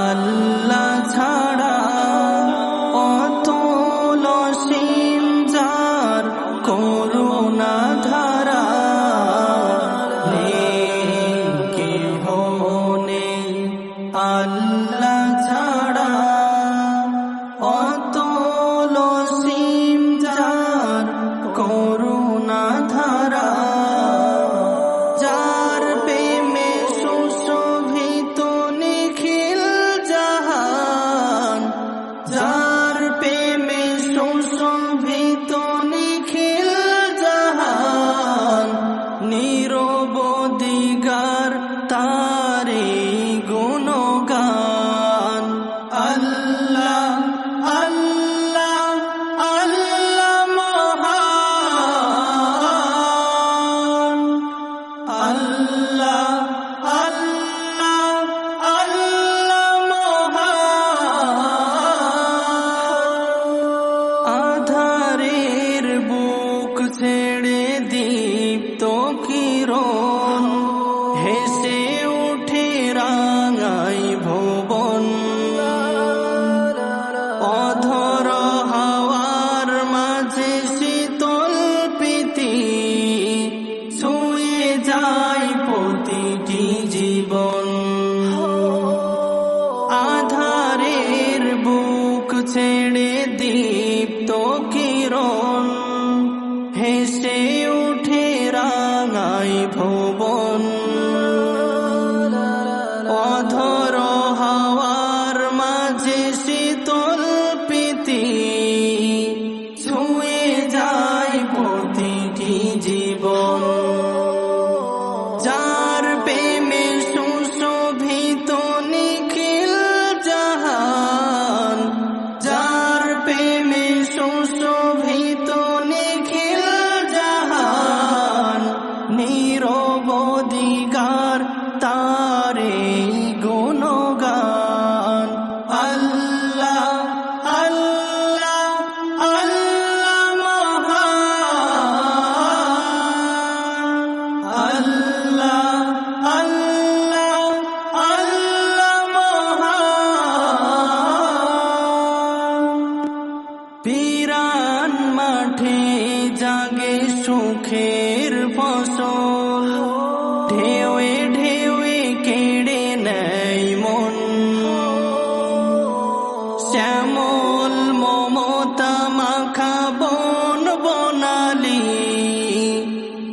আল্লাহ ছাড়া অতল সীম যার করুণা ধারা নেই কেহ নেই আল্লাহ ছাড়া অতল সীম যার করুণা ধারা যার প্রেমে সুশোভিত নিখিল জাহান যার প্রেমে সুশোভিত নিখিল জাহান নিরবধিকার তারে গুণগান আল্লাহ আল্লাহ আল্লাহ মহান আল্লাহ আল্লাহ আল্লাহ মহান আধারের বুক ছেড়ে দীপ্ত কিরণ হেসে উঠে রাঙাই ভুবন অধর হাওয়ার মাঝে শীতল প্রীতি ছুঁয়ে যায় প্রতিটি জীবন আধারের বুক ছেড়ে দীপ্ত কিরণ হেসে উঠে রাঙাই ভুবন অধর হাওয়ার মাঝে শীতল প্রীতি ছুঁয়ে যায় প্রতিটি জীবন যার প্রেমে সুশোভিত নিখিল জাহান যার প্রেমে সুশোভিত নিখিল জাহান নিরবধিকার তারে গুণগান আল্লাহ আল্লাহ আল্লাহ মহান আল্লাহ আল্লাহ আল্লাহ মহান পিরান মাঠে জাগে সুখের ফসল ঢেউয়ে ঢেউয়ে কেড়ে নেয় মন শ্যামল মমতা মাখা বন বনালি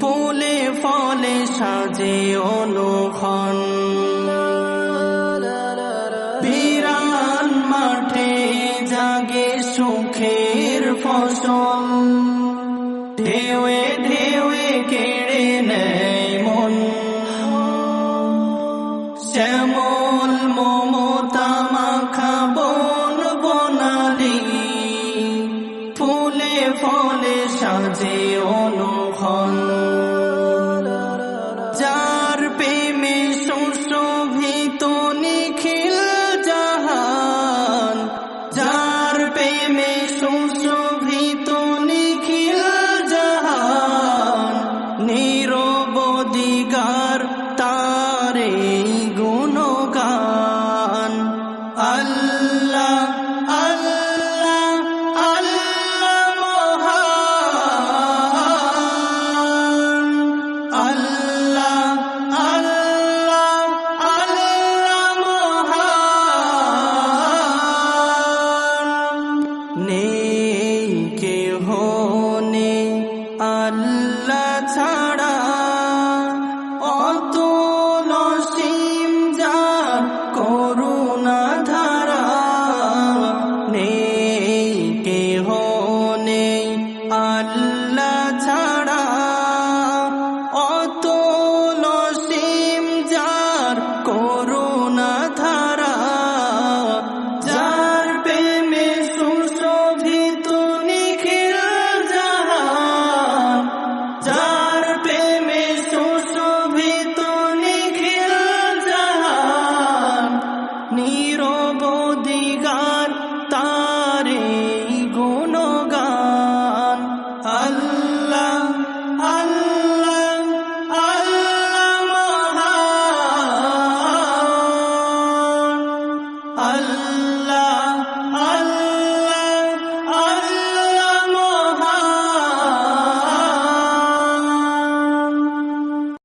ফুলে ফলে সাজে অনুক্ষণ পিরান মাঠে জাগে সুখের ফসল ঢেউয়ে ঢেউয়ে কেড়ে নেয় মন শ্যামল মমতা মাখা বন বনালি ফুলে ফলে সাজে অনুক্ষণ যার প্রেমে সুশোভিত নিখিল জাহান যার প্রেমে সুশোভিত নিখিল জাহান নিরবধিকার তারে গুণগান আল্লাহ আল্লাহ আল্লাহ মহান আল্লাহ আল্লাহ আল্লাহ মহান নেই কেহ নেই আল্লাহ ছাড়া অতল সীম যার করুণা ধারা নেই কেহ নেই আল্লাহ ছাড়া অতল সীম যার করুণা ধারা যার প্রেমে সুশোভিত নিখিল জাহান যার ভবদিগার তার